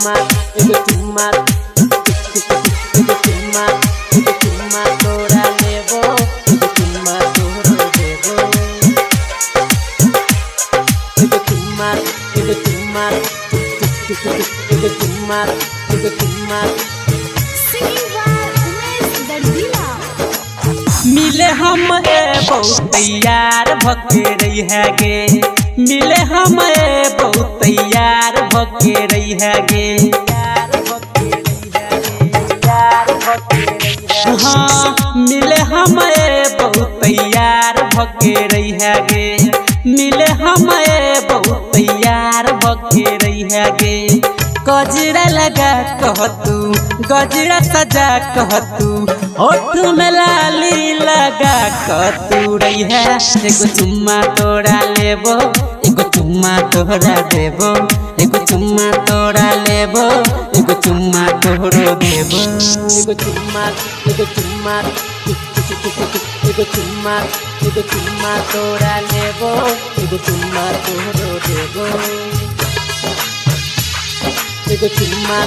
चुम्मा एगो चुम्मा तोरा लेबो एगो चुम्मा तोरो देबो एगो चुम्मा मिले हम बहुत तैयार भके रही है गे मिले हम बहुत तैयार भके रही है गे हाँ मिले हम बहुत तैयार भके रही है गे मिले हम बहुत तैयार भके रही है गे गजरा लगा कहतू गजरा सजा कहतू होठ में लाली लगा कहतू रही है एगो चुम्मा तोरा लेबो एगो चुम्मा तोरा देबो एगो चुम्मा तोरा लेबो एगो चुम्मा तोरो देबो एगो चुम्मा तोरा लेबो एगो चुम्मा तोरो देबो एगो चुम्मा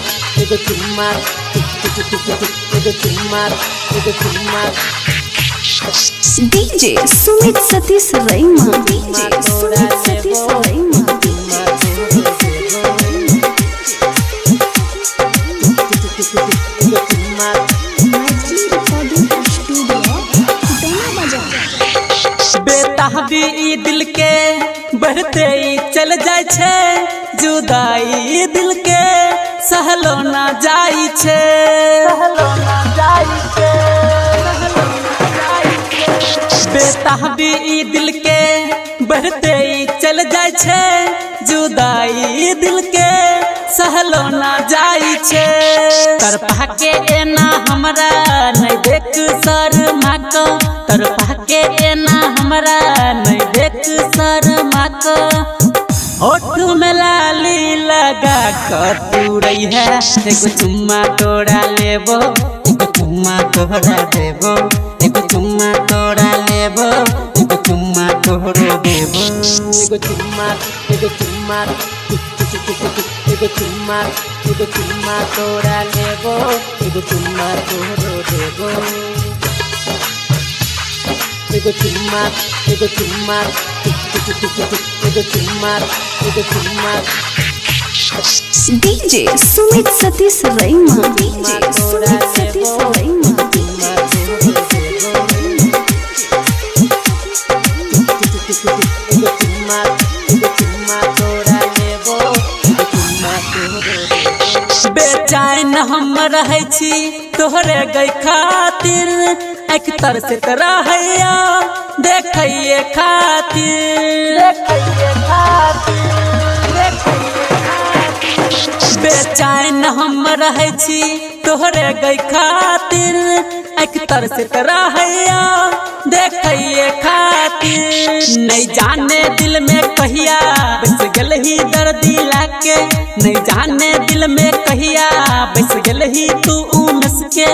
डीजे सुमित सतीश रैमा डीजे सुमित सतीश रैमा बेताबी दिल के बढ़ते चल जाय छे जुदाई दिल के सहलो ना जाई छे बेताबी दिल के बढ़ते चल जाय छे जुदाई दिल के सहलो ना जाई छे तरपा के एना हमरा नहीं देख शर्मा को तरपा के एना हमरा नहीं देख शर्मा को होठ में लाली लगा कहतू रही है एगो चुम्मा तोरा लेबो एगो चुम्मा तोरा देबो एगो चुम्मा तोरा लेबो एगो चुम्मा तोरो देबो एगो चुम्मा तोरा लेबो एगो चुम्मा तोरो देबो एगो चुम्मा डीजे सुमित सतीश रैमा डीजे सुमित सतीश रैमा बेचैन हम रहे छी तोहरे गई खातिर एक तर से रहैया देखिए खातिर बेचैन हम रहे छी तोहरे गई खातिर एक तर से रहैया देखिए खातिर नहीं जाने दिल में कहिया बस गल ही दर्दी लाके नहीं जाने दिल में कहिया बस गल ही तू उमस के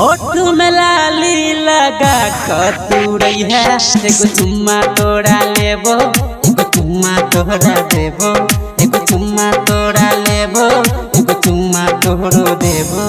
होठ में लाली लगा कहतू रही है एगो चुम्मा तोरा लेबो एगो चुम्मा तोरा देबो एगो चुम्मा तोरा लेबो एगो चुम्मा तोरो देबो।